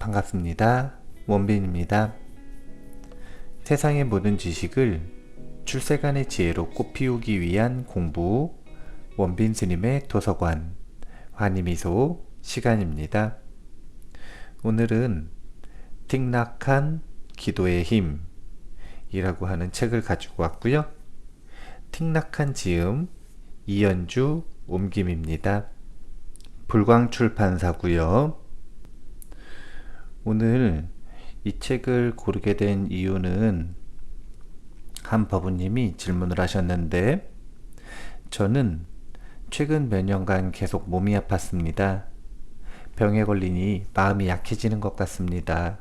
반갑습니다. 원빈입니다. 세상의 모든 지식을 출세간의 지혜로 꽃피우기 위한 공부, 원빈 스님의 도서관, 환희미소 시간입니다. 오늘은 틱낙한 기도의 힘이라고 하는 책을 가지고 왔고요. 틱낙한 지음, 이연주 옮김입니다. 불광출판사고요. 오늘 이 책을 고르게 된 이유는 한 법우님이 질문을 하셨는데, 저는 최근 몇 년간 계속 몸이 아팠습니다. 병에 걸리니 마음이 약해지는 것 같습니다.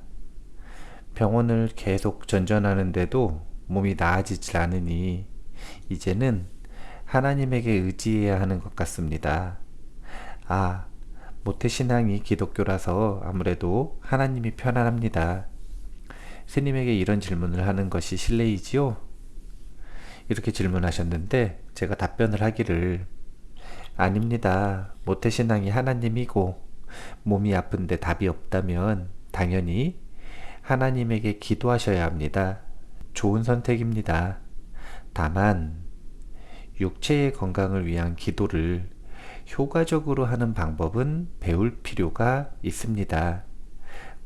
병원을 계속 전전하는데도 몸이 나아지질 않으니 이제는 하나님에게 의지해야 하는 것 같습니다. 모태신앙이 기독교라서 아무래도 하나님이 편안합니다. 스님에게 이런 질문을 하는 것이 실례이지요? 이렇게 질문하셨는데, 제가 답변을 하기를, 아닙니다. 모태신앙이 하나님이고 몸이 아픈데 답이 없다면 당연히 하나님에게 기도하셔야 합니다. 좋은 선택입니다. 다만 육체의 건강을 위한 기도를 효과적으로 하는 방법은 배울 필요가 있습니다.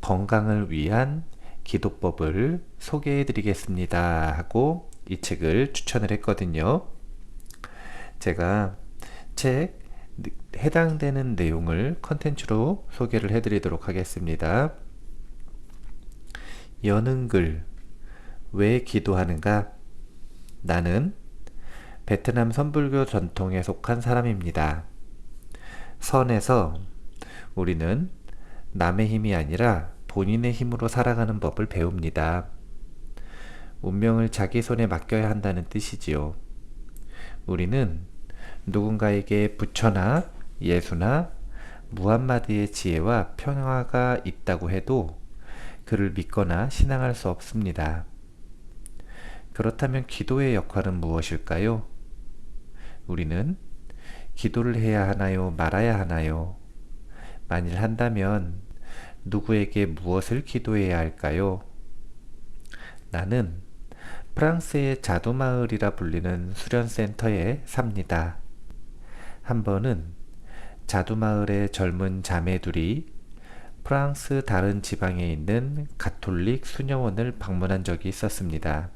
건강을 위한 기도법을 소개해 드리겠습니다 하고 이 책을 추천을 했거든요. 제가 책 해당되는 내용을 컨텐츠로 소개를 해 드리도록 하겠습니다. 여는 글, 왜 기도하는가? 나는 베트남 선불교 전통에 속한 사람입니다. 선에서 우리는 남의 힘이 아니라 본인의 힘으로 살아가는 법을 배웁니다. 운명을 자기 손에 맡겨야 한다는 뜻이지요. 우리는 누군가에게 부처나 예수나 무함마드의 지혜와 평화가 있다고 해도 그를 믿거나 신앙할 수 없습니다. 그렇다면 기도의 역할은 무엇일까요? 우리는 기도를 해야 하나요? 말아야 하나요? 만일 한다면 누구에게 무엇을 기도해야 할까요? 나는 프랑스의 자두마을이라 불리는 수련센터에 삽니다. 한 번은 자두마을의 젊은 자매 둘이 프랑스 다른 지방에 있는 가톨릭 수녀원을 방문한 적이 있었습니다.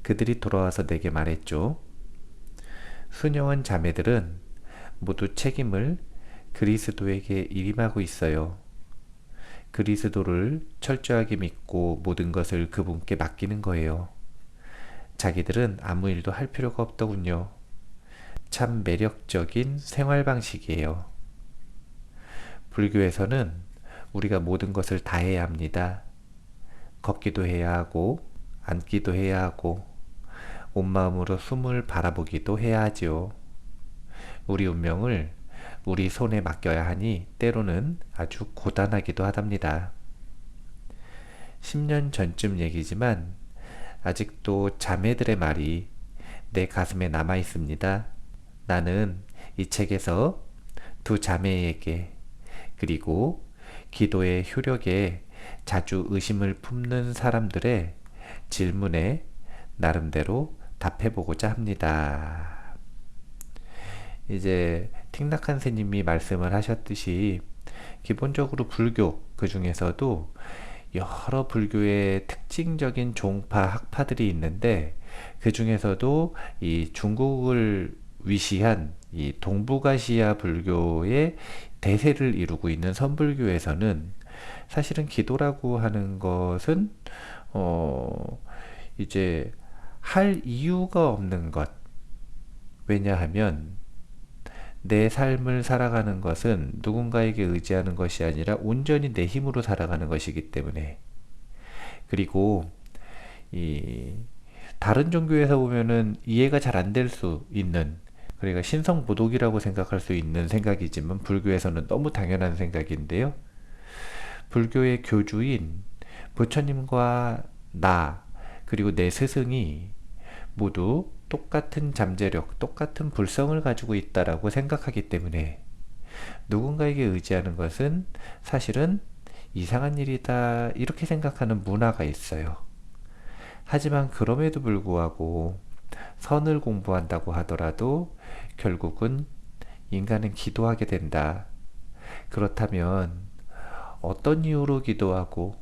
그들이 돌아와서 내게 말했죠. 수녀원 자매들은 모두 책임을 그리스도에게 일임하고 있어요. 그리스도를 철저하게 믿고 모든 것을 그분께 맡기는 거예요. 자기들은 아무 일도 할 필요가 없더군요. 참 매력적인 생활 방식이에요. 불교에서는 우리가 모든 것을 다 해야 합니다. 걷기도 해야 하고, 앉기도 해야 하고, 온 마음으로 숨을 바라보기도 해야 하지요. 우리 운명을 우리 손에 맡겨야 하니 때로는 아주 고단하기도 하답니다. 10년 전쯤 얘기지만 아직도 자매들의 말이 내 가슴에 남아 있습니다. 나는 이 책에서 두 자매에게, 그리고 기도의 효력에 자주 의심을 품는 사람들의 질문에 나름대로 답해보고자 합니다. 이제 틱낙한 스님이 말씀을 하셨듯이 기본적으로 불교, 그 중에서도 여러 불교의 특징적인 종파, 학파들이 있는데, 그 중에서도 이 중국을 위시한 이 동북아시아 불교의 대세를 이루고 있는 선불교에서는 사실은 기도라고 하는 것은 이제 할 이유가 없는 것. 왜냐하면 내 삶을 살아가는 것은 누군가에게 의지하는 것이 아니라 온전히 내 힘으로 살아가는 것이기 때문에. 그리고 이 다른 종교에서 보면은 이해가 잘 안 될 수 있는, 그러니까 신성모독이라고 생각할 수 있는 생각이지만 불교에서는 너무 당연한 생각인데요. 불교의 교주인 부처님과 나, 그리고 내 스승이 모두 똑같은 잠재력, 똑같은 불성을 가지고 있다라고 생각하기 때문에 누군가에게 의지하는 것은 사실은 이상한 일이다 이렇게 생각하는 문화가 있어요. 하지만 그럼에도 불구하고 선을 공부한다고 하더라도 결국은 인간은 기도하게 된다. 그렇다면 어떤 이유로 기도하고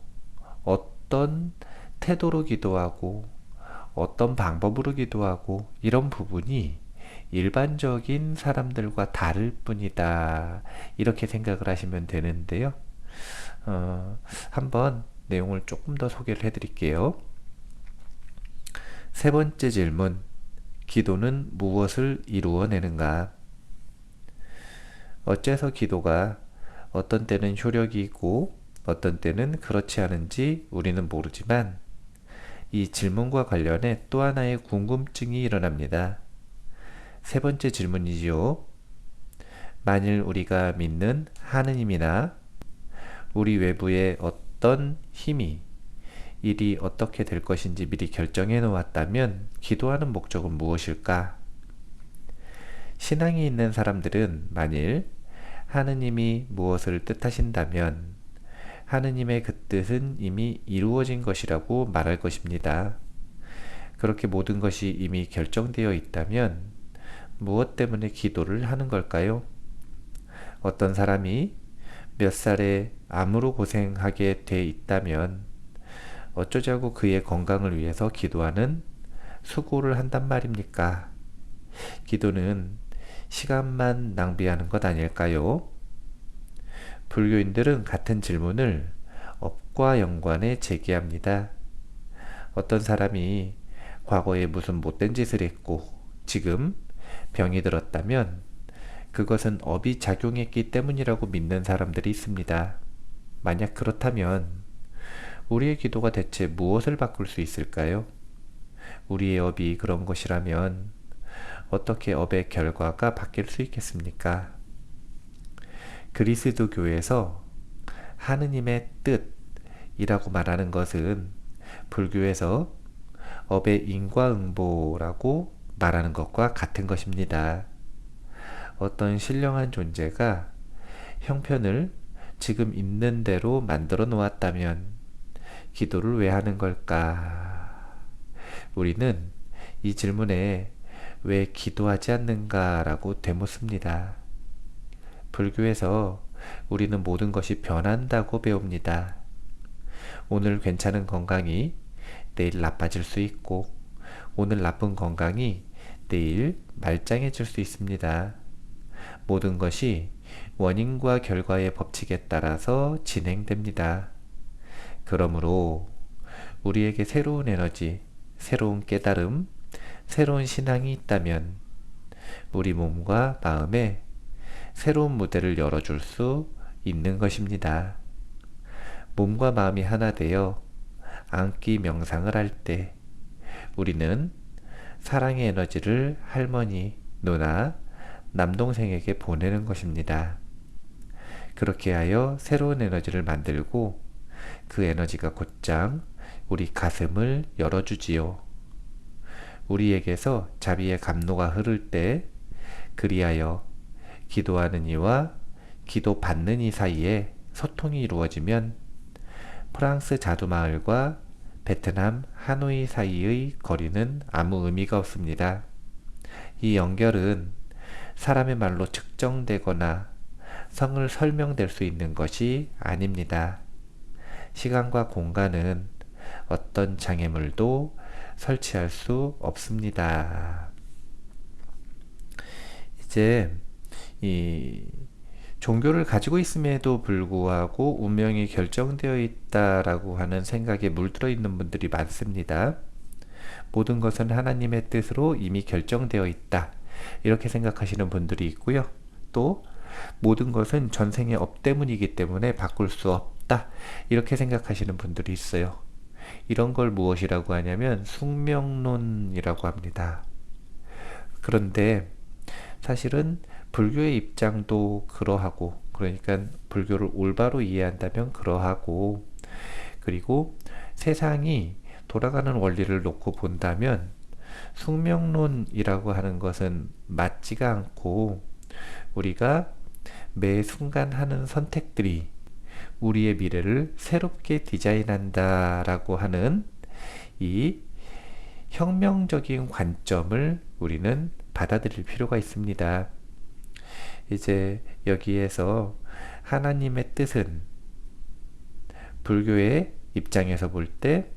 어떤 태도로 기도하고 어떤 방법으로 기도하고 이런 부분이 일반적인 사람들과 다를 뿐이다. 이렇게 생각을 하시면 되는데요. 한번 내용을 조금 더 소개를 해드릴게요. 세 번째 질문. 기도는 무엇을 이루어내는가? 어째서 기도가 어떤 때는 효력이 있고 어떤 때는 그렇지 않은지 우리는 모르지만 이 질문과 관련해 또 하나의 궁금증이 일어납니다. 세 번째 질문이지요. 만일 우리가 믿는 하느님이나 우리 외부의 어떤 힘이 일이 어떻게 될 것인지 미리 결정해 놓았다면 기도하는 목적은 무엇일까? 신앙이 있는 사람들은 만일 하느님이 무엇을 뜻하신다면 하느님의 그 뜻은 이미 이루어진 것이라고 말할 것입니다. 그렇게 모든 것이 이미 결정되어 있다면 무엇 때문에 기도를 하는 걸까요? 어떤 사람이 몇 살에 암으로 고생하게 돼 있다면 어쩌자고 그의 건강을 위해서 기도하는 수고를 한단 말입니까? 기도는 시간만 낭비하는 것 아닐까요? 불교인들은 같은 질문을 업과 연관해 제기합니다. 어떤 사람이 과거에 무슨 못된 짓을 했고 지금 병이 들었다면 그것은 업이 작용했기 때문이라고 믿는 사람들이 있습니다. 만약 그렇다면 우리의 기도가 대체 무엇을 바꿀 수 있을까요? 우리의 업이 그런 것이라면 어떻게 업의 결과가 바뀔 수 있겠습니까? 그리스도 교에서 하느님의 뜻이라고 말하는 것은 불교에서 업의 인과응보라고 말하는 것과 같은 것입니다. 어떤 신령한 존재가 형편을 지금 있는 대로 만들어 놓았다면 기도를 왜 하는 걸까? 우리는 이 질문에 왜 기도하지 않는가 라고 되묻습니다. 불교에서 우리는 모든 것이 변한다고 배웁니다. 오늘 괜찮은 건강이 내일 나빠질 수 있고 오늘 나쁜 건강이 내일 말짱해질 수 있습니다. 모든 것이 원인과 결과의 법칙에 따라서 진행됩니다. 그러므로 우리에게 새로운 에너지, 새로운 깨달음, 새로운 신앙이 있다면 우리 몸과 마음에 새로운 무대를 열어줄 수 있는 것입니다. 몸과 마음이 하나 되어 안기 명상을 할 때 우리는 사랑의 에너지를 할머니, 누나, 남동생에게 보내는 것입니다. 그렇게 하여 새로운 에너지를 만들고 그 에너지가 곧장 우리 가슴을 열어주지요. 우리에게서 자비의 감로가 흐를 때 그리하여 기도하는 이와 기도받는 이 사이에 소통이 이루어지면 프랑스 자두마을과 베트남 하노이 사이의 거리는 아무 의미가 없습니다. 이 연결은 사람의 말로 측정되거나 성을 설명될 수 있는 것이 아닙니다. 시간과 공간은 어떤 장애물도 설치할 수 없습니다. 이제 이 종교를 가지고 있음에도 불구하고 운명이 결정되어 있다라고 하는 생각에 물들어 있는 분들이 많습니다. 모든 것은 하나님의 뜻으로 이미 결정되어 있다. 이렇게 생각하시는 분들이 있고요. 또 모든 것은 전생의 업 때문이기 때문에 바꿀 수 없다. 이렇게 생각하시는 분들이 있어요. 이런 걸 무엇이라고 하냐면 숙명론이라고 합니다. 그런데 사실은 불교의 입장도 그러하고, 그러니까 불교를 올바로 이해한다면 그러하고, 그리고 세상이 돌아가는 원리를 놓고 본다면 숙명론이라고 하는 것은 맞지가 않고 우리가 매 순간 하는 선택들이 우리의 미래를 새롭게 디자인한다 라고 하는 이 혁명적인 관점을 우리는 받아들일 필요가 있습니다. 이제 여기에서 하나님의 뜻은 불교의 입장에서 볼 때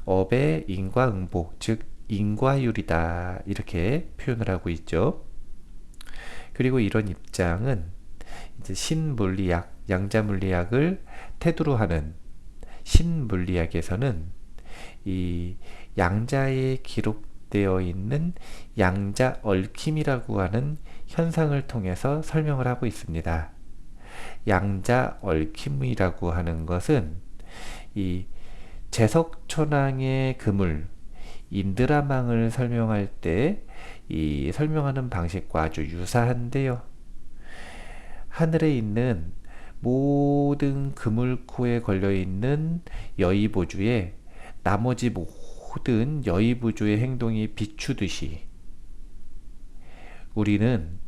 업의 인과응보, 즉 인과율이다 이렇게 표현을 하고 있죠. 그리고 이런 입장은 이제 신물리학, 양자물리학을 태도로 하는 신물리학에서는 이 양자에 기록되어 있는 양자 얽힘이라고 하는 현상을 통해서 설명을 하고 있습니다. 양자 얽힘이라고 하는 것은 이 제석천왕의 그물 인드라망을 설명할 때 이 설명하는 방식과 아주 유사한데요. 하늘에 있는 모든 그물코에 걸려있는 여의보주에 나머지 모든 여의보주의 행동이 비추듯이 우리는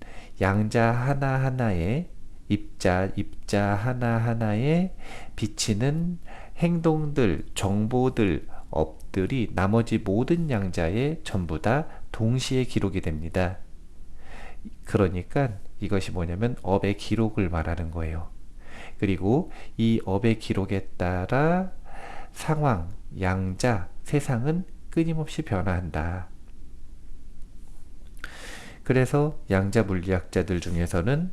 양자 하나하나에 입자 하나하나에 비치는 행동들, 정보들, 업들이 나머지 모든 양자에 전부 다 동시에 기록이 됩니다. 그러니까 이것이 뭐냐면 업의 기록을 말하는 거예요. 그리고 이 업의 기록에 따라 상황, 양자, 세상은 끊임없이 변화한다. 그래서 양자 물리학자들 중에서는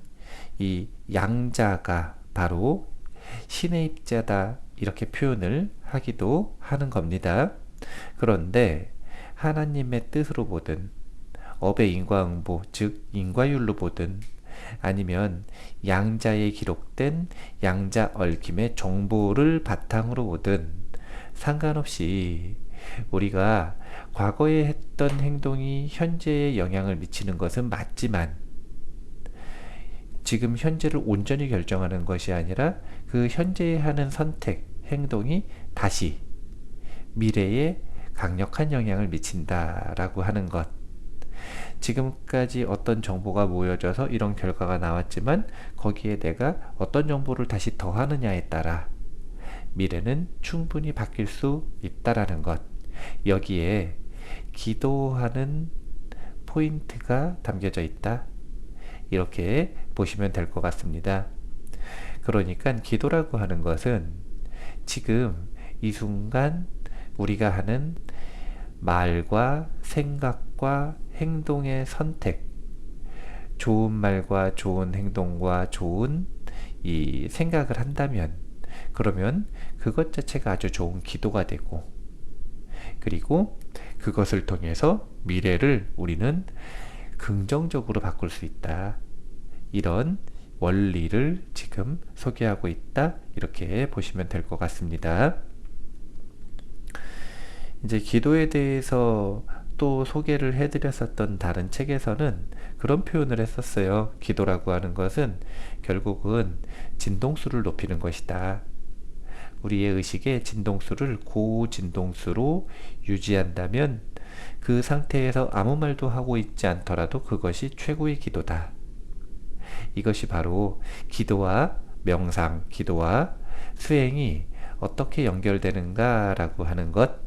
이 양자가 바로 신의 입자다 이렇게 표현을 하기도 하는 겁니다. 그런데 하나님의 뜻으로 보든 업의 인과응보 즉 인과율로 보든 아니면 양자에 기록된 양자 얽힘의 정보를 바탕으로 보든 상관없이 우리가 과거에 했던 행동이 현재에 영향을 미치는 것은 맞지만 지금 현재를 온전히 결정하는 것이 아니라 그 현재에 하는 선택, 행동이 다시 미래에 강력한 영향을 미친다라고 하는 것. 지금까지 어떤 정보가 모여져서 이런 결과가 나왔지만 거기에 내가 어떤 정보를 다시 더하느냐에 따라 미래는 충분히 바뀔 수 있다라는 것. 여기에 기도하는 포인트가 담겨져 있다. 이렇게 보시면 될 것 같습니다. 그러니까 기도라고 하는 것은 지금 이 순간 우리가 하는 말과 생각과 행동의 선택, 좋은 말과 좋은 행동과 좋은 이 생각을 한다면 그러면 그것 자체가 아주 좋은 기도가 되고 그리고 그것을 통해서 미래를 우리는 긍정적으로 바꿀 수 있다. 이런 원리를 지금 소개하고 있다. 이렇게 보시면 될 것 같습니다. 이제 기도에 대해서 또 소개를 해드렸었던 다른 책에서는 그런 표현을 했었어요. 기도라고 하는 것은 결국은 진동수를 높이는 것이다. 우리의 의식의 진동수를 고진동수로 유지한다면 그 상태에서 아무 말도 하고 있지 않더라도 그것이 최고의 기도다. 이것이 바로 기도와 명상, 기도와 수행이 어떻게 연결되는가 라고 하는 것,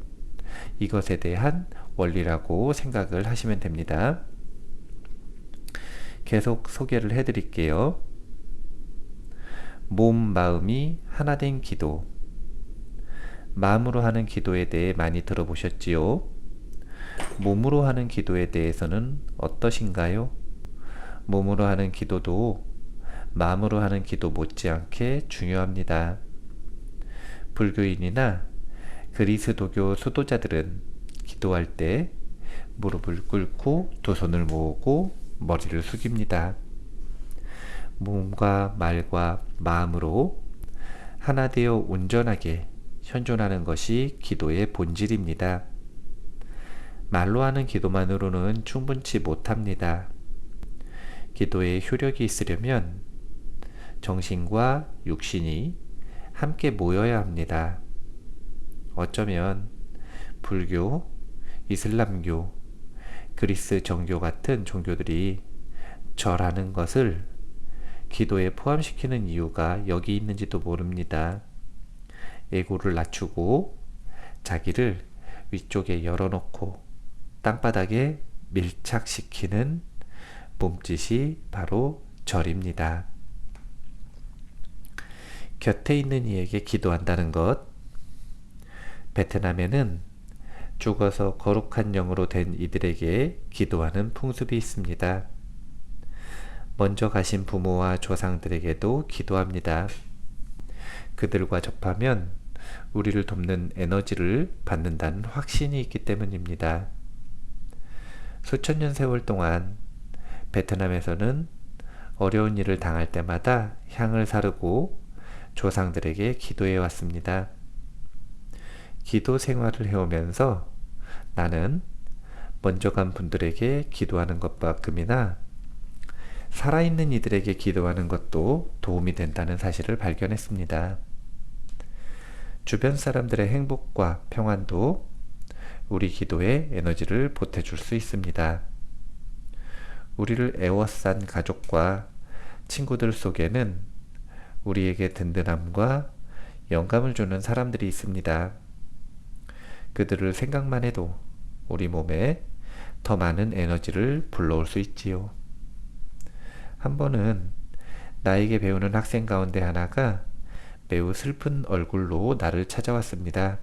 이것에 대한 원리라고 생각을 하시면 됩니다. 계속 소개를 해드릴게요. 몸, 마음이 하나 된 기도. 마음으로 하는 기도에 대해 많이 들어보셨지요? 몸으로 하는 기도에 대해서는 어떠신가요? 몸으로 하는 기도도 마음으로 하는 기도 못지않게 중요합니다. 불교인이나 그리스도교 수도자들은 기도할 때 무릎을 꿇고 두 손을 모으고 머리를 숙입니다. 몸과 말과 마음으로 하나 되어 온전하게 현존하는 것이 기도의 본질입니다. 말로 하는 기도만으로는 충분치 못합니다. 기도에 효력이 있으려면 정신과 육신이 함께 모여야 합니다. 어쩌면 불교, 이슬람교, 그리스 정교 같은 종교들이 절하는 것을 기도에 포함시키는 이유가 여기 있는지도 모릅니다. 에고를 낮추고 자기를 위쪽에 열어놓고 땅바닥에 밀착시키는 몸짓이 바로 절입니다. 곁에 있는 이에게 기도한다는 것. 베트남에는 죽어서 거룩한 영으로 된 이들에게 기도하는 풍습이 있습니다. 먼저 가신 부모와 조상들에게도 기도합니다. 그들과 접하면 우리를 돕는 에너지를 받는다는 확신이 있기 때문입니다. 수천 년 세월 동안 베트남에서는 어려운 일을 당할 때마다 향을 사르고 조상들에게 기도해 왔습니다. 기도 생활을 해오면서 나는 먼저 간 분들에게 기도하는 것만큼이나 살아있는 이들에게 기도하는 것도 도움이 된다는 사실을 발견했습니다. 주변 사람들의 행복과 평안도 우리 기도에 에너지를 보태줄 수 있습니다. 우리를 애워싼 가족과 친구들 속에는 우리에게 든든함과 영감을 주는 사람들이 있습니다. 그들을 생각만 해도 우리 몸에 더 많은 에너지를 불러올 수 있지요. 한 번은 나에게 배우는 학생 가운데 하나가 매우 슬픈 얼굴로 나를 찾아왔습니다.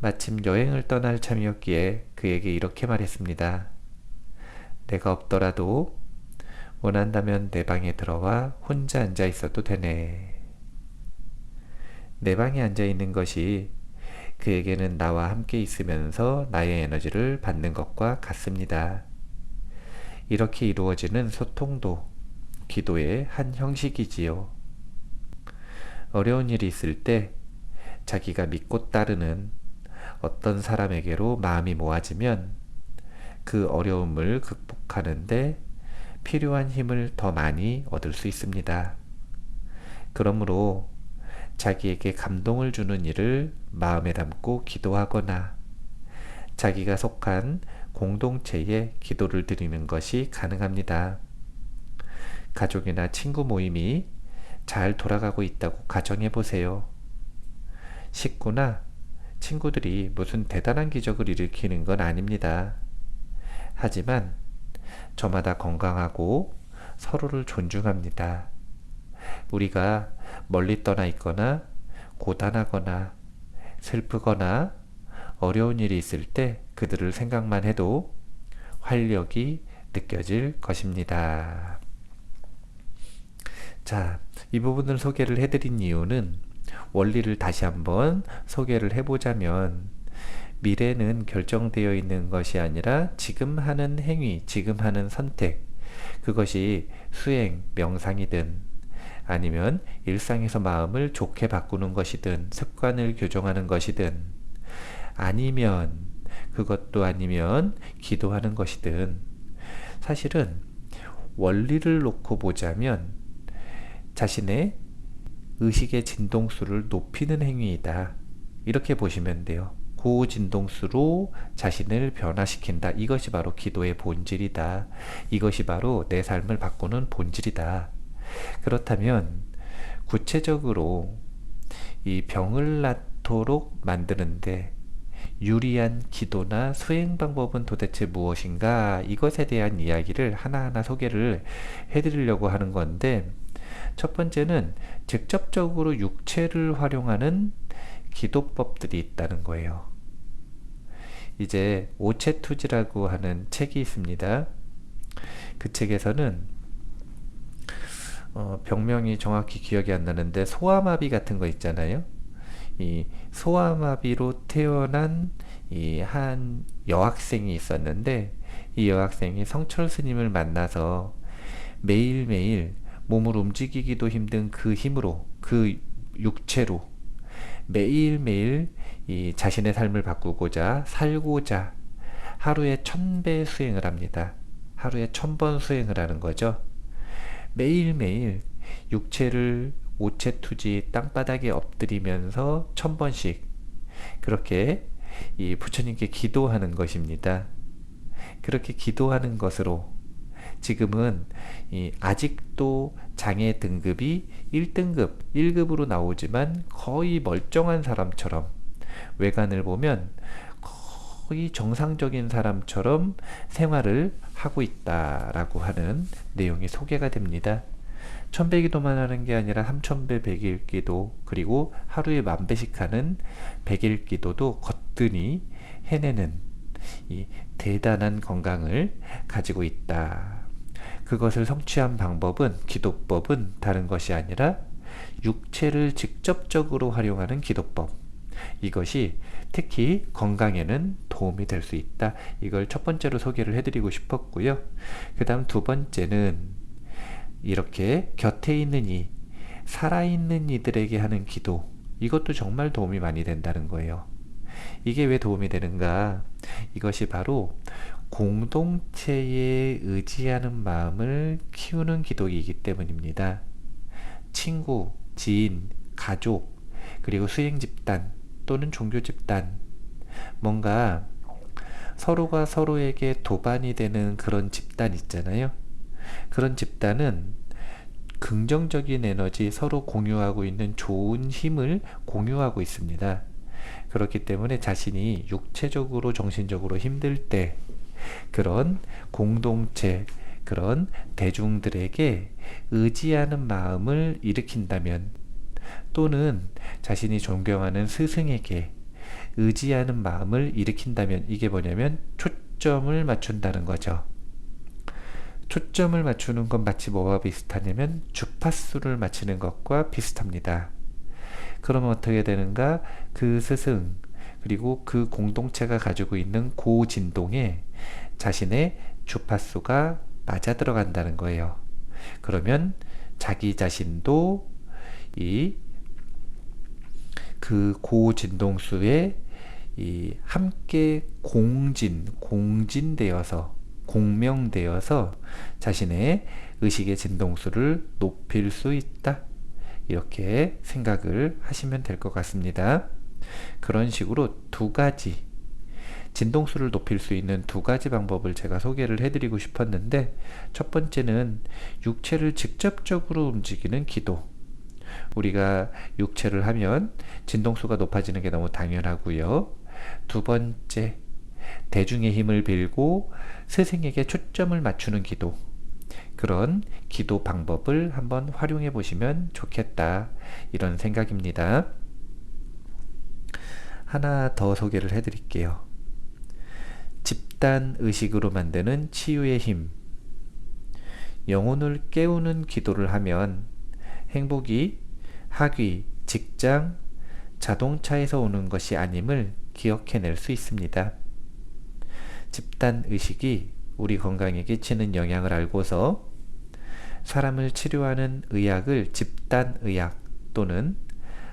마침 여행을 떠날 참이었기에 그에게 이렇게 말했습니다. 내가 없더라도 원한다면 내 방에 들어와 혼자 앉아 있어도 되네. 내 방에 앉아 있는 것이 그에게는 나와 함께 있으면서 나의 에너지를 받는 것과 같습니다. 이렇게 이루어지는 소통도 기도의 한 형식이지요. 어려운 일이 있을 때 자기가 믿고 따르는 어떤 사람에게로 마음이 모아지면 그 어려움을 극복하는데 필요한 힘을 더 많이 얻을 수 있습니다. 그러므로 자기에게 감동을 주는 일을 마음에 담고 기도하거나 자기가 속한 공동체에 기도를 드리는 것이 가능합니다. 가족이나 친구 모임이 잘 돌아가고 있다고 가정해 보세요. 식구나 친구들이 무슨 대단한 기적을 일으키는 건 아닙니다. 하지만 저마다 건강하고 서로를 존중합니다. 우리가 멀리 떠나 있거나 고단하거나 슬프거나 어려운 일이 있을 때 그들을 생각만 해도 활력이 느껴질 것입니다. 자, 이 부분을 소개를 해드린 이유는 원리를 다시 한번 소개를 해보자면 미래는 결정되어 있는 것이 아니라 지금 하는 행위, 지금 하는 선택, 그것이 수행, 명상이든 아니면 일상에서 마음을 좋게 바꾸는 것이든 습관을 교정하는 것이든 아니면 그것도 아니면 기도하는 것이든 사실은 원리를 놓고 보자면 자신의 의식의 진동수를 높이는 행위이다. 이렇게 보시면 돼요. 고진동수로 자신을 변화시킨다. 이것이 바로 기도의 본질이다. 이것이 바로 내 삶을 바꾸는 본질이다. 그렇다면 구체적으로 이 병을 낫도록 만드는데 유리한 기도나 수행 방법은 도대체 무엇인가? 이것에 대한 이야기를 하나하나 소개를 해드리려고 하는 건데 첫 번째는 직접적으로 육체를 활용하는 기도법들이 있다는 거예요. 이제 오체투지라고 하는 책이 있습니다. 그 책에서는 병명이 정확히 기억이 안 나는데 소아마비 같은 거 있잖아요. 이 소아마비로 태어난 이 한 여학생이 있었는데 이 여학생이 성철 스님을 만나서 매일매일 몸을 움직이기도 힘든 그 힘으로 그 육체로 매일매일 이 자신의 삶을 바꾸고자 살고자 하루에 1000배 수행을 합니다. 하루에 1000번 수행을 하는 거죠. 매일매일 육체를 오체투지 땅바닥에 엎드리면서 1000번씩 그렇게 이 부처님께 기도하는 것입니다. 그렇게 기도하는 것으로 지금은 아직도 장애 등급이 1등급, 1급으로 나오지만 거의 멀쩡한 사람처럼, 외관을 보면 거의 정상적인 사람처럼 생활을 하고 있다라고 하는 내용이 소개가 됩니다. 1000배기도만 하는 게 아니라 3000배 백일기도, 그리고 하루에 10,000배씩 하는 백일기도도 거뜬히 해내는 이 대단한 건강을 가지고 있다. 그것을 성취한 방법은, 기도법은 다른 것이 아니라 육체를 직접적으로 활용하는 기도법. 이것이 특히 건강에는 도움이 될 수 있다. 이걸 첫 번째로 소개를 해드리고 싶었고요. 그 다음 두 번째는 이렇게 곁에 있는 이, 살아있는 이들에게 하는 기도. 이것도 정말 도움이 많이 된다는 거예요. 이게 왜 도움이 되는가? 이것이 바로 공동체에 의지하는 마음을 키우는 기도이기 때문입니다. 친구, 지인, 가족, 그리고 수행 집단 또는 종교 집단, 뭔가 서로가 서로에게 도반이 되는 그런 집단 있잖아요. 그런 집단은 긍정적인 에너지, 서로 공유하고 있는 좋은 힘을 공유하고 있습니다. 그렇기 때문에 자신이 육체적으로 정신적으로 힘들 때 그런 공동체, 그런 대중들에게 의지하는 마음을 일으킨다면, 또는 자신이 존경하는 스승에게 의지하는 마음을 일으킨다면, 이게 뭐냐면 초점을 맞춘다는 거죠. 초점을 맞추는 건 마치 뭐와 비슷하냐면 주파수를 맞추는 것과 비슷합니다. 그러면 어떻게 되는가? 그 스승, 그리고 그 공동체가 가지고 있는 고진동에 자신의 주파수가 맞아 들어간다는 거예요. 그러면 자기 자신도 그 고진동수에 함께 공진되어서, 공명되어서 자신의 의식의 진동수를 높일 수 있다. 이렇게 생각을 하시면 될 것 같습니다. 그런 식으로 두 가지, 진동수를 높일 수 있는 두 가지 방법을 제가 소개를 해드리고 싶었는데, 첫 번째는 육체를 직접적으로 움직이는 기도. 우리가 육체를 하면 진동수가 높아지는 게 너무 당연하고요. 두 번째, 대중의 힘을 빌고 스승에게 초점을 맞추는 기도. 그런 기도 방법을 한번 활용해 보시면 좋겠다, 이런 생각입니다. 하나 더 소개를 해드릴게요. 집단 의식으로 만드는 치유의 힘. 영혼을 깨우는 기도를 하면 행복이 학위, 직장, 자동차에서 오는 것이 아님을 기억해낼 수 있습니다. 집단 의식이 우리 건강에 끼치는 영향을 알고서 사람을 치료하는 의학을 집단의학 또는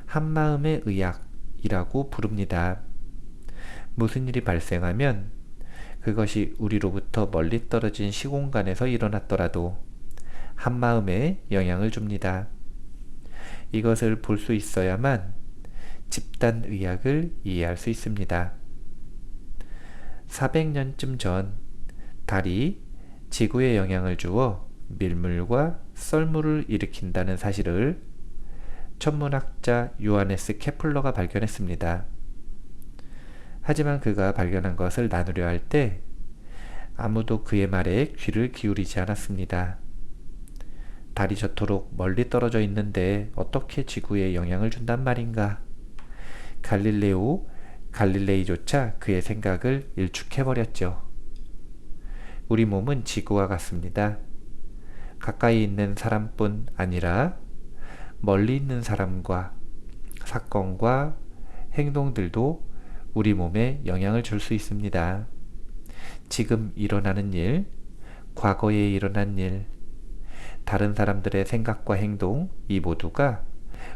한마음의 의학이라고 부릅니다. 무슨 일이 발생하면 그것이 우리로부터 멀리 떨어진 시공간에서 일어났더라도 한마음에 영향을 줍니다. 이것을 볼 수 있어야만 집단의학을 이해할 수 있습니다. 400년쯤 전 달이 지구에 영향을 주어 밀물과 썰물을 일으킨다는 사실을 천문학자 요하네스 케플러가 발견했습니다. 하지만 그가 발견한 것을 나누려 할 때 아무도 그의 말에 귀를 기울이지 않았습니다. 달이 저토록 멀리 떨어져 있는데 어떻게 지구에 영향을 준단 말인가? 갈릴레이조차 그의 생각을 일축해버렸죠. 우리 몸은 지구와 같습니다. 가까이 있는 사람뿐 아니라 멀리 있는 사람과 사건과 행동들도 우리 몸에 영향을 줄 수 있습니다. 지금 일어나는 일, 과거에 일어난 일, 다른 사람들의 생각과 행동, 이 모두가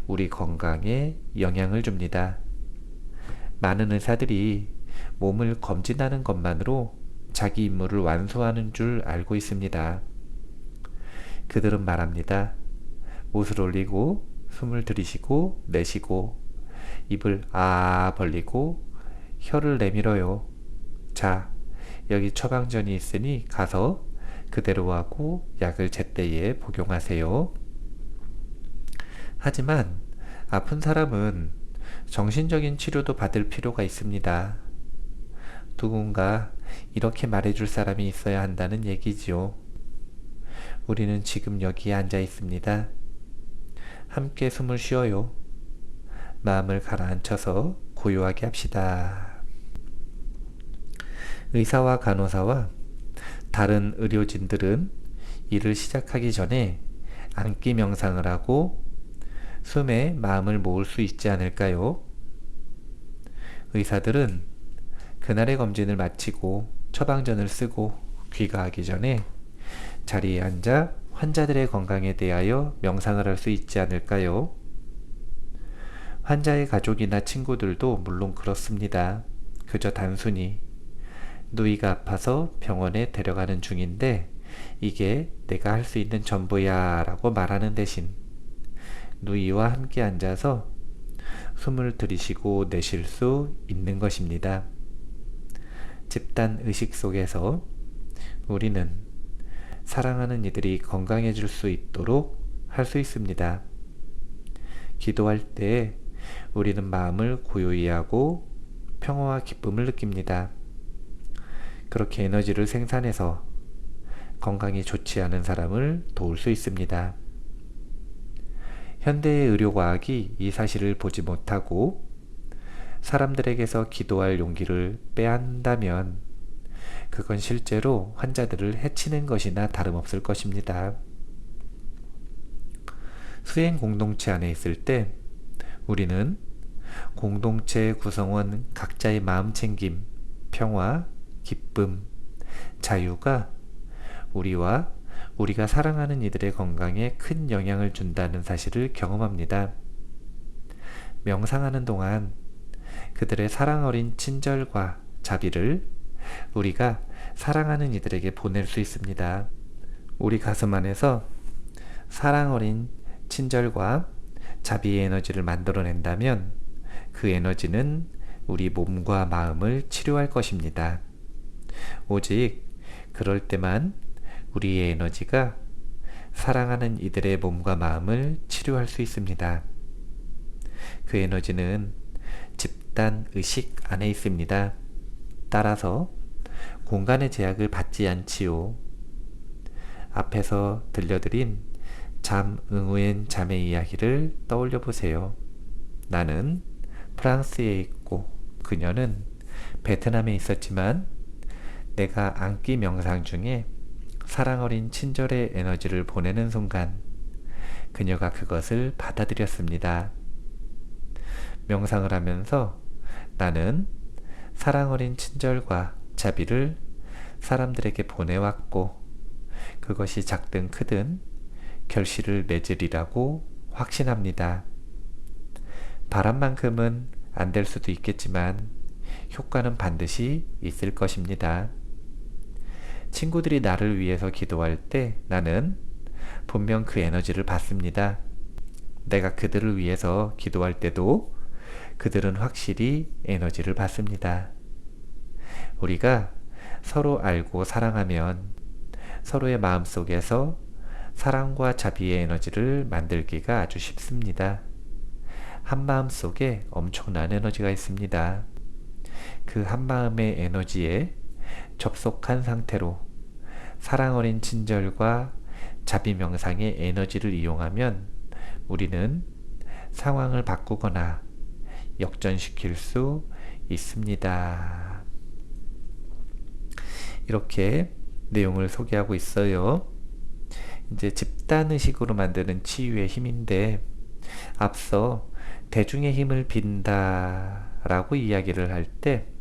우리 건강에 영향을 줍니다. 많은 의사들이 몸을 검진하는 것만으로 자기 임무를 완수하는 줄 알고 있습니다. 그들은 말합니다. 옷을 올리고 숨을 들이쉬고 내쉬고 입을 벌리고 혀를 내밀어요. 자, 여기 처방전이 있으니 가서 그대로 하고 약을 제때에 복용하세요. 하지만 아픈 사람은 정신적인 치료도 받을 필요가 있습니다. 누군가 이렇게 말해줄 사람이 있어야 한다는 얘기지요. 우리는 지금 여기에 앉아 있습니다. 함께 숨을 쉬어요. 마음을 가라앉혀서 고요하게 합시다. 의사와 간호사와 다른 의료진들은 일을 시작하기 전에 안기 명상을 하고 숨에 마음을 모을 수 있지 않을까요? 의사들은 그날의 검진을 마치고 처방전을 쓰고 귀가하기 전에 자리에 앉아 환자들의 건강에 대하여 명상을 할 수 있지 않을까요? 환자의 가족이나 친구들도 물론 그렇습니다. 그저 단순히 누이가 아파서 병원에 데려가는 중인데 이게 내가 할 수 있는 전부야 라고 말하는 대신 누이와 함께 앉아서 숨을 들이쉬고 내쉴 수 있는 것입니다. 집단 의식 속에서 우리는 사랑하는 이들이 건강해질 수 있도록 할 수 있습니다. 기도할 때 우리는 마음을 고요히 하고 평화와 기쁨을 느낍니다. 그렇게 에너지를 생산해서 건강이 좋지 않은 사람을 도울 수 있습니다. 현대의 의료과학이 이 사실을 보지 못하고 사람들에게서 기도할 용기를 빼앗는다면 그건 실제로 환자들을 해치는 것이나 다름없을 것입니다. 수행 공동체 안에 있을 때 우리는 공동체 구성원 각자의 마음 챙김, 평화, 기쁨, 자유가 우리가 사랑하는 이들의 건강에 큰 영향을 준다는 사실을 경험합니다. 명상하는 동안 그들의 사랑 어린 친절과 자비를 우리가 사랑하는 이들에게 보낼 수 있습니다. 우리 가슴 안에서 사랑 어린 친절과 자비의 에너지를 만들어낸다면 그 에너지는 우리 몸과 마음을 치료할 것입니다. 오직 그럴 때만 우리의 에너지가 사랑하는 이들의 몸과 마음을 치료할 수 있습니다. 그 에너지는 집단 의식 안에 있습니다. 따라서 공간의 제약을 받지 않지요. 앞에서 들려드린 잠 응우엔 잠의 이야기를 떠올려 보세요. 나는 프랑스에 있고 그녀는 베트남에 있었지만 내가 안기 명상 중에 사랑 어린 친절의 에너지를 보내는 순간 그녀가 그것을 받아들였습니다. 명상을 하면서 나는 사랑 어린 친절과 자비를 사람들에게 보내왔고 그것이 작든 크든 결실을 맺으리라고 확신합니다. 바람만큼은 안 될 수도 있겠지만 효과는 반드시 있을 것입니다. 친구들이 나를 위해서 기도할 때 나는 분명 그 에너지를 받습니다. 내가 그들을 위해서 기도할 때도 그들은 확실히 에너지를 받습니다. 우리가 서로 알고 사랑하면 서로의 마음속에서 사랑과 자비의 에너지를 만들기가 아주 쉽습니다. 한 마음 속에 엄청난 에너지가 있습니다. 그 한 마음의 에너지에 접속한 상태로 사랑 어린 친절과 자비 명상의 에너지를 이용하면 우리는 상황을 바꾸거나 역전시킬 수 있습니다. 이렇게 내용을 소개하고 있어요. 이제 집단의식으로 만드는 치유의 힘인데 앞서 대중의 힘을 빈다 라고 이야기를 할 때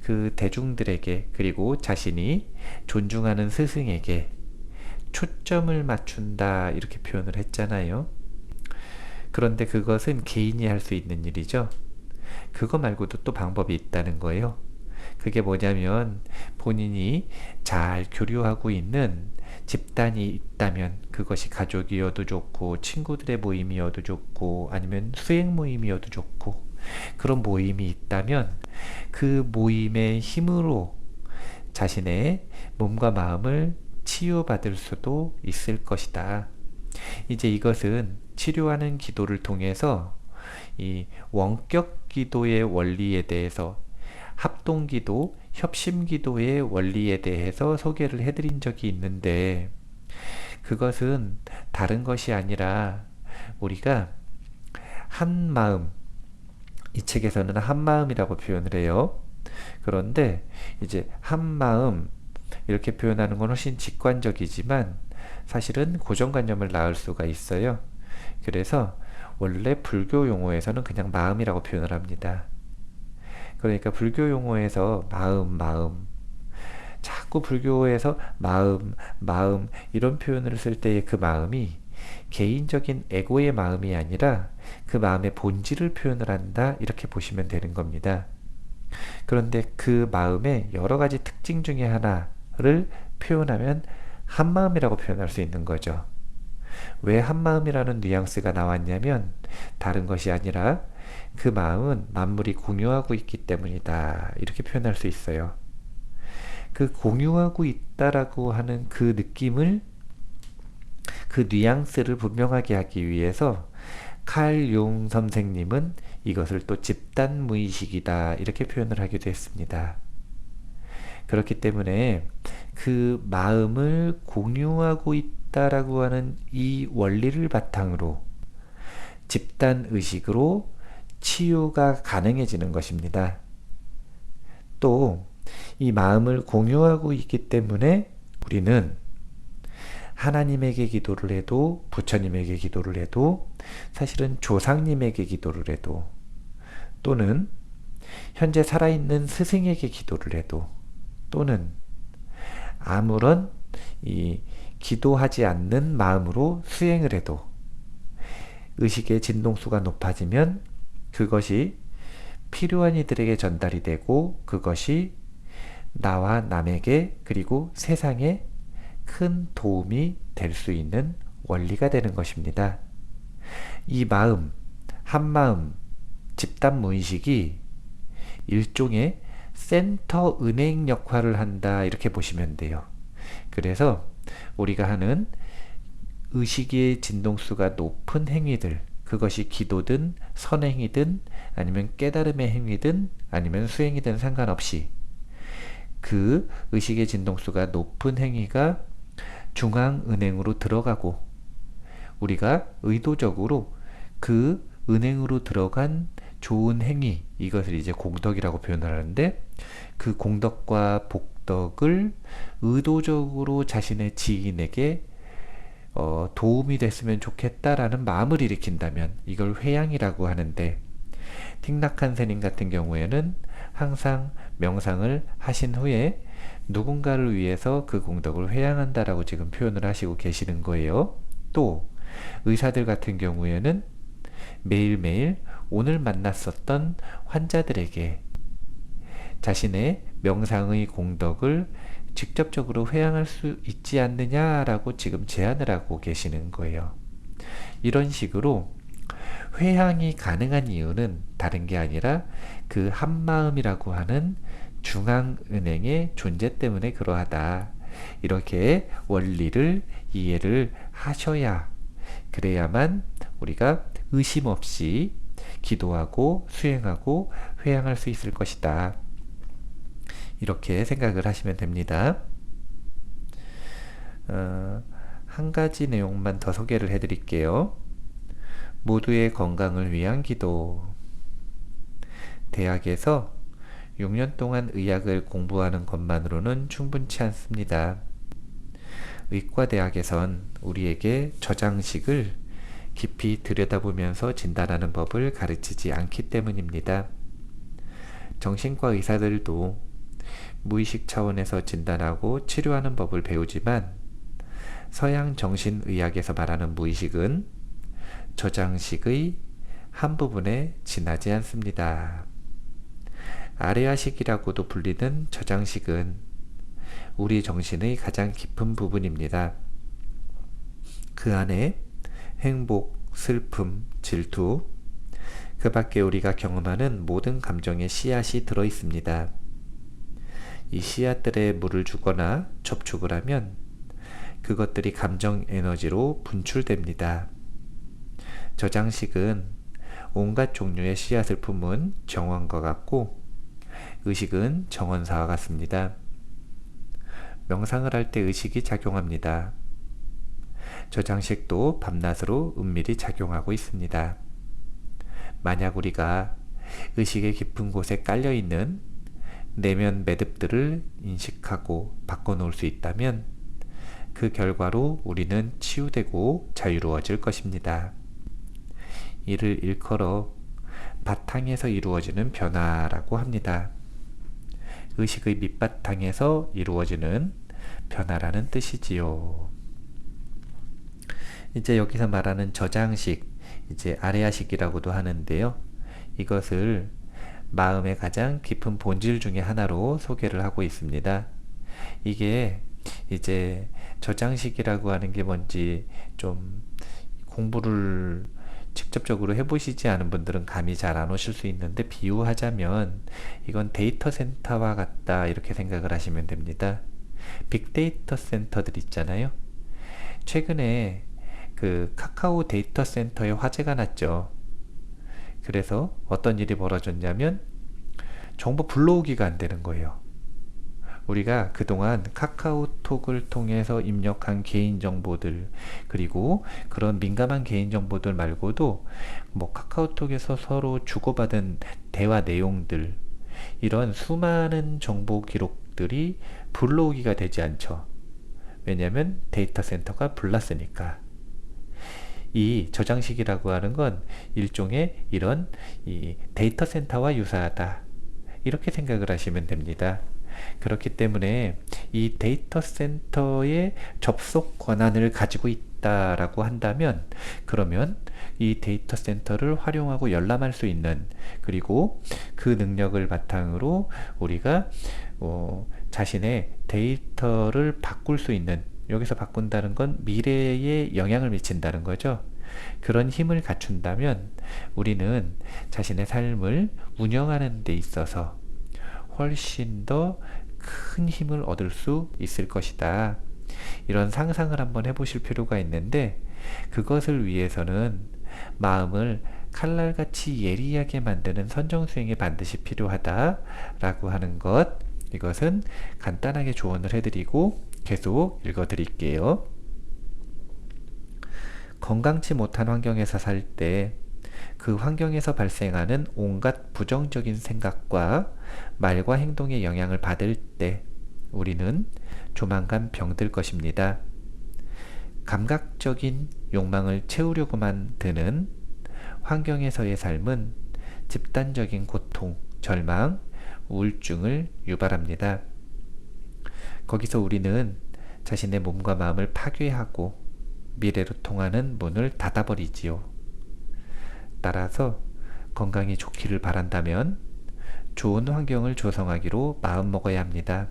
그 대중들에게 그리고 자신이 존중하는 스승에게 초점을 맞춘다 이렇게 표현을 했잖아요. 그런데 그것은 개인이 할 수 있는 일이죠. 그거 말고도 또 방법이 있다는 거예요. 그게 뭐냐면 본인이 잘 교류하고 있는 집단이 있다면 그것이 가족이어도 좋고 친구들의 모임이어도 좋고 아니면 수행 모임이어도 좋고 그런 모임이 있다면 그 모임의 힘으로 자신의 몸과 마음을 치유받을 수도 있을 것이다. 이제 이것은 치료하는 기도를 통해서 이 원격 기도의 원리에 대해서, 합동 기도, 협심 기도의 원리에 대해서 소개를 해드린 적이 있는데, 그것은 다른 것이 아니라 우리가 한 마음, 이 책에서는 한 마음이라고 표현을 해요. 그런데 이제 한 마음 이렇게 표현하는 건 훨씬 직관적이지만 사실은 고정관념을 낳을 수가 있어요. 그래서 원래 불교 용어에서는 그냥 마음이라고 표현을 합니다. 그러니까 불교 용어에서 마음, 자꾸 불교에서 마음 이런 표현을 쓸 때의 그 마음이 개인적인 에고의 마음이 아니라 그 마음의 본질을 표현을 한다, 이렇게 보시면 되는 겁니다. 그런데 그 마음의 여러 가지 특징 중에 하나를 표현하면 한마음이라고 표현할 수 있는 거죠. 왜 한마음이라는 뉘앙스가 나왔냐면 다른 것이 아니라 그 마음은 만물이 공유하고 있기 때문이다, 이렇게 표현할 수 있어요. 그 공유하고 있다라고 하는 그 느낌을, 그 뉘앙스를 분명하게 하기 위해서 칼 융 선생님은 이것을 또 집단 무의식이다, 이렇게 표현을 하기도 했습니다. 그렇기 때문에 그 마음을 공유하고 있다라고 하는 이 원리를 바탕으로 집단 의식으로 치유가 가능해지는 것입니다. 또 이 마음을 공유하고 있기 때문에 우리는 하나님에게 기도를 해도, 부처님에게 기도를 해도, 사실은 조상님에게 기도를 해도, 또는 현재 살아있는 스승에게 기도를 해도, 또는 아무런 기도하지 않는 마음으로 수행을 해도 의식의 진동수가 높아지면 그것이 필요한 이들에게 전달이 되고, 그것이 나와 남에게, 그리고 세상에 큰 도움이 될 수 있는 원리가 되는 것입니다. 이 마음, 한마음, 집단 무의식이 일종의 센터 은행 역할을 한다, 이렇게 보시면 돼요. 그래서 우리가 하는 의식의 진동수가 높은 행위들, 그것이 기도든 선행이든 아니면 깨달음의 행위든 아니면 수행이든 상관없이 그 의식의 진동수가 높은 행위가 중앙은행으로 들어가고, 우리가 의도적으로 그 은행으로 들어간 좋은 행위, 이것을 이제 공덕이라고 표현하는데, 그 공덕과 복덕을 의도적으로 자신의 지인에게 도움이 됐으면 좋겠다라는 마음을 일으킨다면 이걸 회양이라고 하는데, 틱낙한 스님 같은 경우에는 항상 명상을 하신 후에 누군가를 위해서 그 공덕을 회양한다라고 지금 표현을 하시고 계시는 거예요. 또 의사들 같은 경우에는 매일매일 오늘 만났었던 환자들에게 자신의 명상의 공덕을 직접적으로 회양할 수 있지 않느냐라고 지금 제안을 하고 계시는 거예요. 이런 식으로 회향이 가능한 이유는 다른 게 아니라 그 한마음이라고 하는 중앙은행의 존재 때문에 그러하다, 이렇게 원리를 이해를 하셔야, 그래야만 우리가 의심 없이 기도하고 수행하고 회향할 수 있을 것이다, 이렇게 생각을 하시면 됩니다. 한 가지 내용만 더 소개를 해드릴게요. 모두의 건강을 위한 기도. 대학에서 6년 동안 의학을 공부하는 것만으로는 충분치 않습니다. 의과대학에선 우리에게 저장식을 깊이 들여다보면서 진단하는 법을 가르치지 않기 때문입니다. 정신과 의사들도 무의식 차원에서 진단하고 치료하는 법을 배우지만 서양 정신의학에서 말하는 무의식은 저장식의 한 부분에 지나지 않습니다. 아레아식이라고도 불리는 저장식은 우리 정신의 가장 깊은 부분입니다. 그 안에 행복, 슬픔, 질투, 그 밖에 우리가 경험하는 모든 감정의 씨앗이 들어 있습니다. 이 씨앗들에 물을 주거나 접촉을 하면 그것들이 감정 에너지로 분출됩니다. 저장식은 온갖 종류의 씨앗을 품은 정원과 같고, 의식은 정원사와 같습니다. 명상을 할 때 의식이 작용합니다. 저장식도 밤낮으로 은밀히 작용하고 있습니다. 만약 우리가 의식의 깊은 곳에 깔려있는 내면 매듭들을 인식하고 바꿔놓을 수 있다면 그 결과로 우리는 치유되고 자유로워질 것입니다. 이를 일컬어 바탕에서 이루어지는 변화라고 합니다. 의식의 밑바탕에서 이루어지는 변화라는 뜻이지요. 이제 여기서 말하는 저장식, 이제 아레아식이라고도 하는데요. 이것을 마음의 가장 깊은 본질 중에 하나로 소개를 하고 있습니다. 이게 이제 저장식이라고 하는 게 뭔지 좀 공부를 직접적으로 해보시지 않은 분들은 감이 잘 안 오실 수 있는데, 비유하자면 이건 데이터 센터와 같다 이렇게 생각을 하시면 됩니다. 빅데이터 센터들 있잖아요. 최근에 그 카카오 데이터 센터에 화재가 났죠. 그래서 어떤 일이 벌어졌냐면 정보 불러오기가 안 되는 거예요. 우리가 그동안 카카오톡을 통해서 입력한 개인정보들, 그리고 그런 민감한 개인정보들 말고도 뭐 카카오톡에서 서로 주고받은 대화 내용들, 이런 수많은 정보 기록들이 불러오기가 되지 않죠. 왜냐하면 데이터 센터가 불났으니까. 이 저장식이라고 하는 건 일종의 이런 이 데이터 센터와 유사하다, 이렇게 생각을 하시면 됩니다. 그렇기 때문에 이 데이터 센터의 접속 권한을 가지고 있다라고 한다면, 그러면 이 데이터 센터를 활용하고 열람할 수 있는, 그리고 그 능력을 바탕으로 우리가 자신의 데이터를 바꿀 수 있는, 여기서 바꾼다는 건 미래에 영향을 미친다는 거죠. 그런 힘을 갖춘다면 우리는 자신의 삶을 운영하는 데 있어서 훨씬 더 큰 힘을 얻을 수 있을 것이다. 이런 상상을 한번 해보실 필요가 있는데, 그것을 위해서는 마음을 칼날같이 예리하게 만드는 선정수행이 반드시 필요하다라고 하는 것, 이것은 간단하게 조언을 해드리고 계속 읽어드릴게요. 건강치 못한 환경에서 살 때 그 환경에서 발생하는 온갖 부정적인 생각과 말과 행동의 영향을 받을 때 우리는 조만간 병들 것입니다. 감각적인 욕망을 채우려고만 드는 환경에서의 삶은 집단적인 고통, 절망, 우울증을 유발합니다. 거기서 우리는 자신의 몸과 마음을 파괴하고 미래로 통하는 문을 닫아버리지요. 따라서 건강이 좋기를 바란다면 좋은 환경을 조성하기로 마음먹어야 합니다.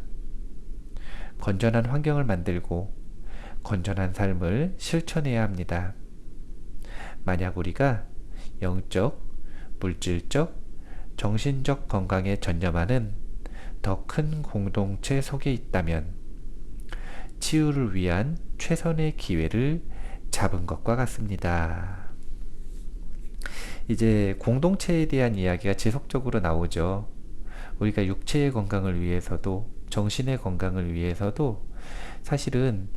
건전한 환경을 만들고 건전한 삶을 실천해야 합니다. 만약 우리가 영적, 물질적, 정신적 건강에 전념하는 더 큰 공동체 속에 있다면 치유를 위한 최선의 기회를 잡은 것과 같습니다. 이제 공동체에 대한 이야기가 지속적으로 나오죠. 우리가 육체의 건강을 위해서도 정신의 건강을 위해서도 사실은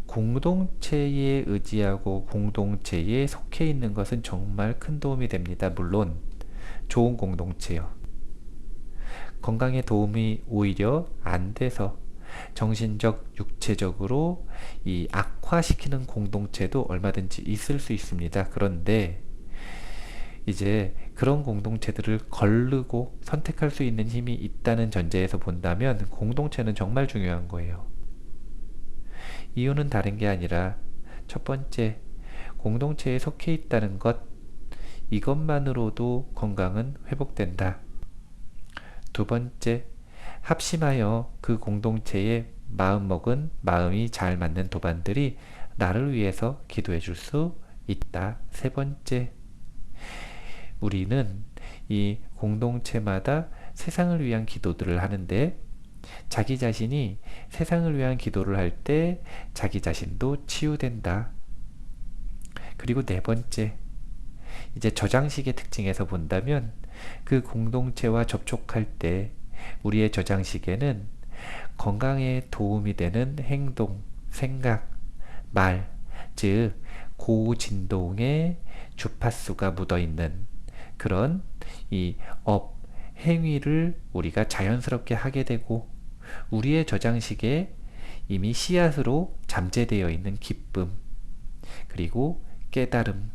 공동체에 의지하고 공동체에 속해 있는 것은 정말 큰 도움이 됩니다. 물론 좋은 공동체요. 건강에 도움이 오히려 안 돼서 정신적, 육체적으로 이 악화시키는 공동체도 얼마든지 있을 수 있습니다. 그런데 이제 그런 공동체들을 거르고 선택할 수 있는 힘이 있다는 전제에서 본다면 공동체는 정말 중요한 거예요. 이유는 다른 게 아니라, 첫 번째, 공동체에 속해 있다는 것, 이것만으로도 건강은 회복된다. 두 번째, 합심하여 그 공동체에 마음먹은 마음이 잘 맞는 도반들이 나를 위해서 기도해 줄 수 있다. 세 번째, 우리는 이 공동체마다 세상을 위한 기도들을 하는데 자기 자신이 세상을 위한 기도를 할 때 자기 자신도 치유된다. 그리고 네 번째, 이제 저장식의 특징에서 본다면 그 공동체와 접촉할 때 우리의 저장식에는 건강에 도움이 되는 행동, 생각, 말, 즉 고진동의 주파수가 묻어있는 그런 이 행위를 우리가 자연스럽게 하게 되고, 우리의 저장식에 이미 씨앗으로 잠재되어 있는 기쁨, 그리고 깨달음,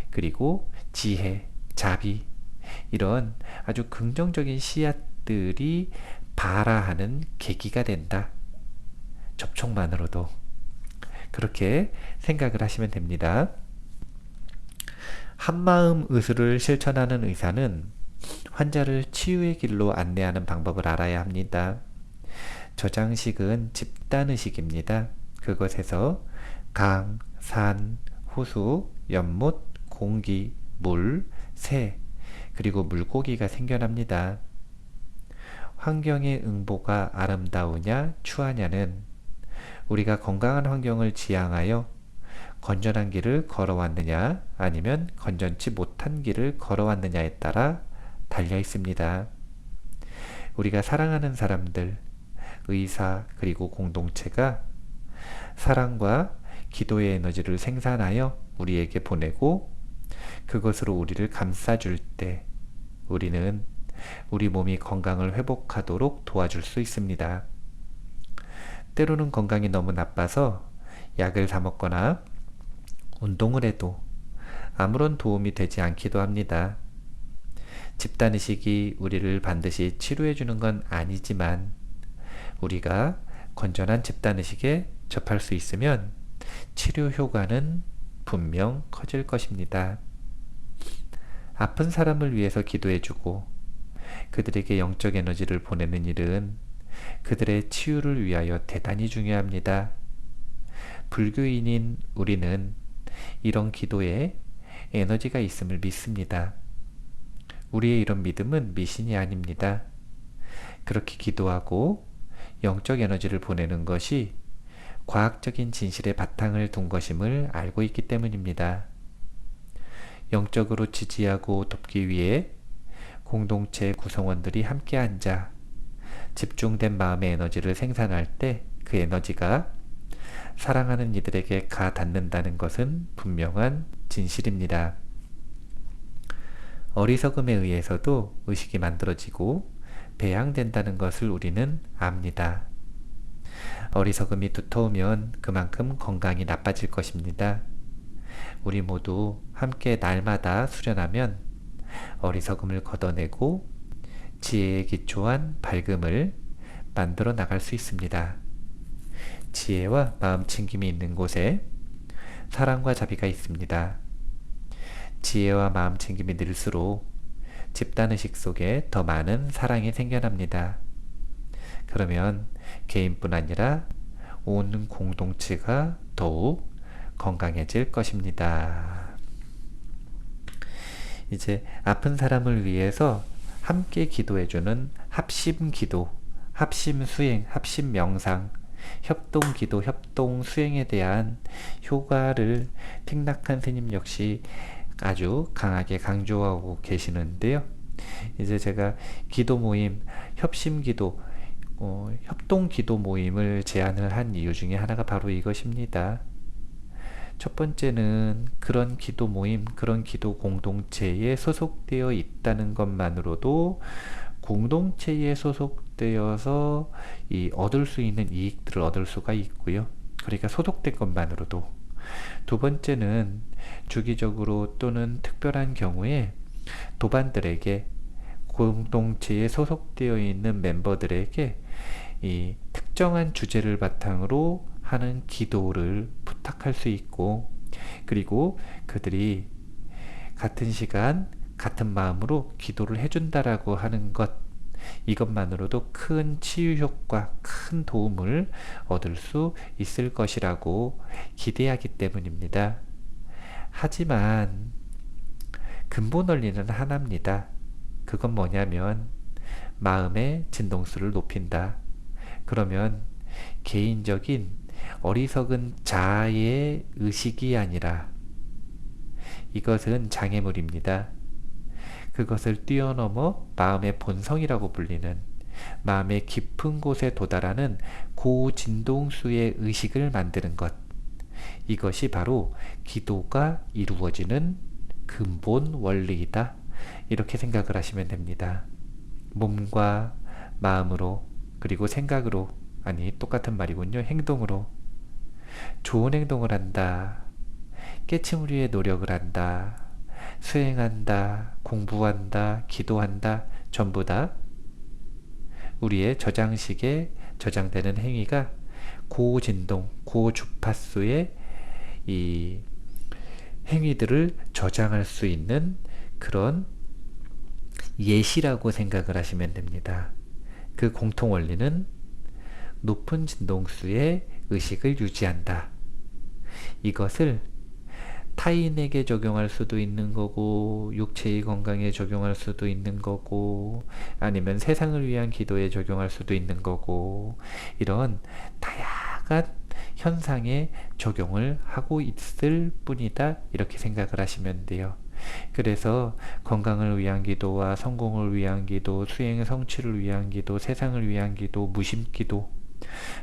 그리고 지혜, 자비, 이런 아주 긍정적인 씨앗들이 발화하는 계기가 된다. 접촉만으로도. 그렇게 생각을 하시면 됩니다. 한마음 의술을 실천하는 의사는 환자를 치유의 길로 안내하는 방법을 알아야 합니다. 저장식은 집단의식입니다. 그것에서 강, 산, 호수, 연못, 공기, 물, 새, 그리고 물고기가 생겨납니다. 환경의 응보가 아름다우냐 추하냐는 우리가 건강한 환경을 지향하여 건전한 길을 걸어왔느냐 아니면 건전치 못한 길을 걸어왔느냐에 따라 달려 있습니다. 우리가 사랑하는 사람들, 의사, 그리고 공동체가 사랑과 기도의 에너지를 생산하여 우리에게 보내고 그것으로 우리를 감싸줄 때 우리는 우리 몸이 건강을 회복하도록 도와줄 수 있습니다. 때로는 건강이 너무 나빠서 약을 사 먹거나 운동을 해도 아무런 도움이 되지 않기도 합니다. 집단의식이 우리를 반드시 치료해주는 건 아니지만 우리가 건전한 집단의식에 접할 수 있으면 치료 효과는 분명 커질 것입니다. 아픈 사람을 위해서 기도해주고 그들에게 영적 에너지를 보내는 일은 그들의 치유를 위하여 대단히 중요합니다. 불교인인 우리는 이런 기도에 에너지가 있음을 믿습니다. 우리의 이런 믿음은 미신이 아닙니다. 그렇게 기도하고 영적 에너지를 보내는 것이 과학적인 진실의 바탕을 둔 것임을 알고 있기 때문입니다. 영적으로 지지하고 돕기 위해 공동체 구성원들이 함께 앉아 집중된 마음의 에너지를 생산할 때 그 에너지가 사랑하는 이들에게 가 닿는다는 것은 분명한 진실입니다. 어리석음에 의해서도 의식이 만들어지고 배양된다는 것을 우리는 압니다. 어리석음이 두터우면 그만큼 건강이 나빠질 것입니다. 우리 모두 함께 날마다 수련하면 어리석음을 걷어내고 지혜에 기초한 밝음을 만들어 나갈 수 있습니다. 지혜와 마음 챙김이 있는 곳에 사랑과 자비가 있습니다. 지혜와 마음 챙김이 늘수록 집단의식 속에 더 많은 사랑이 생겨납니다. 그러면 개인뿐 아니라 온 공동체가 더욱 건강해질 것입니다. 이제 아픈 사람을 위해서 함께 기도해주는 합심기도, 합심수행, 합심명상, 협동기도, 협동수행에 대한 효과를 틱낙한 스님 역시 아주 강하게 강조하고 계시는데요. 이제 제가 기도 모임, 협심기도, 협동기도 모임을 제안을 한 이유 중에 하나가 바로 이것입니다. 첫 번째는 그런 기도 모임, 그런 기도 공동체에 소속되어 있다는 것만으로도 공동체에 소속되어서 얻을 수 있는 이익들을 얻을 수가 있고요. 그러니까 소속된 것만으로도. 두 번째는 주기적으로 또는 특별한 경우에 도반들에게, 공동체에 소속되어 있는 멤버들에게 이 특정한 주제를 바탕으로 하는 기도를 부탁할 수 있고, 그리고 그들이 같은 시간 같은 마음으로 기도를 해준다라고 하는 것, 이것만으로도 큰 치유 효과, 큰 도움을 얻을 수 있을 것이라고 기대하기 때문입니다. 하지만 근본 원리는 하나입니다. 그건 뭐냐면 마음의 진동수를 높인다. 그러면 개인적인 어리석은 자아의 의식이 아니라 이것은 장애물입니다. 그것을 뛰어넘어 마음의 본성이라고 불리는 마음의 깊은 곳에 도달하는 고진동수의 의식을 만드는 것, 이것이 바로 기도가 이루어지는 근본 원리이다. 이렇게 생각을 하시면 됩니다. 몸과 마음으로, 그리고 생각으로, 아니 똑같은 말이군요. 행동으로 좋은 행동을 한다, 깨침을 위해 노력을 한다, 수행한다, 공부한다, 기도한다, 전부 다 우리의 저장식에 저장되는 행위가 고진동, 고주파수의 이 행위들을 저장할 수 있는 그런 예시라고 생각을 하시면 됩니다. 그 공통 원리는 높은 진동수의 의식을 유지한다. 이것을 타인에게 적용할 수도 있는 거고, 육체의 건강에 적용할 수도 있는 거고, 아니면 세상을 위한 기도에 적용할 수도 있는 거고, 이런 다양한 현상에 적용을 하고 있을 뿐이다. 이렇게 생각을 하시면 돼요. 그래서 건강을 위한 기도와 성공을 위한 기도, 수행 성취를 위한 기도, 세상을 위한 기도, 무심 기도,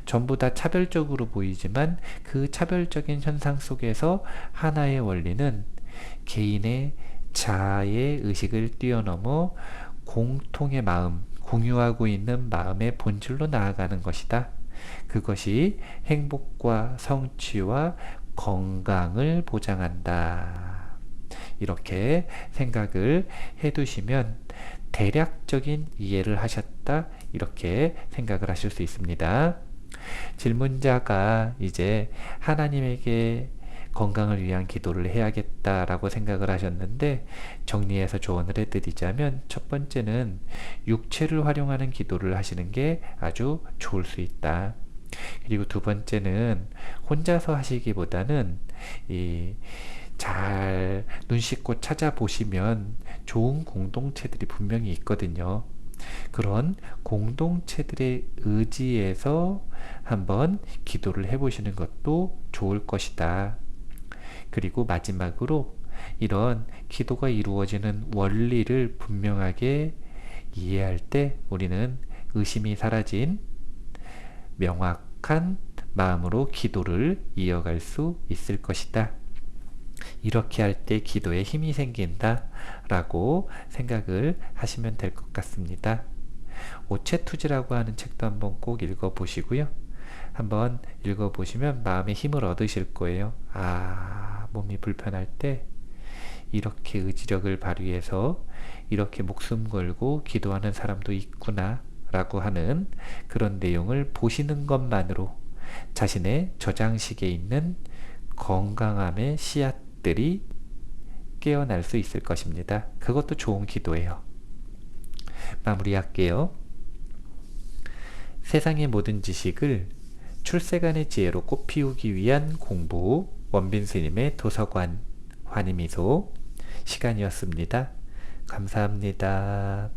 전부 다 차별적으로 보이지만 그 차별적인 현상 속에서 하나의 원리는 개인의 자아의 의식을 뛰어넘어 공통의 마음, 공유하고 있는 마음의 본질로 나아가는 것이다. 그것이 행복과 성취와 건강을 보장한다. 이렇게 생각을 해두시면 대략적인 이해를 하셨다. 이렇게 생각을 하실 수 있습니다. 질문자가 이제 하나님에게 건강을 위한 기도를 해야겠다라고 생각을 하셨는데, 정리해서 조언을 해드리자면, 첫 번째는 육체를 활용하는 기도를 하시는 게 아주 좋을 수 있다. 그리고 두 번째는 혼자서 하시기보다는 잘 눈 씻고 찾아보시면 좋은 공동체들이 분명히 있거든요. 그런 공동체들의 의지에서 한번 기도를 해보시는 것도 좋을 것이다. 그리고 마지막으로 이런 기도가 이루어지는 원리를 분명하게 이해할 때 우리는 의심이 사라진 명확한 마음으로 기도를 이어갈 수 있을 것이다. 이렇게 할 때 기도에 힘이 생긴다 라고 생각을 하시면 될 것 같습니다. 오체투지라고 하는 책도 한번 꼭 읽어보시고요. 한번 읽어보시면 마음의 힘을 얻으실 거예요. 몸이 불편할 때 이렇게 의지력을 발휘해서 이렇게 목숨 걸고 기도하는 사람도 있구나 라고 하는 그런 내용을 보시는 것만으로 자신의 저장식에 있는 건강함의 씨앗들이 깨어날 수 있을 것입니다. 그것도 좋은 기도예요. 마무리할게요. 세상의 모든 지식을 출세간의 지혜로 꽃피우기 위한 공부, 원빈 스님의 도서관 환희미소 시간이었습니다. 감사합니다.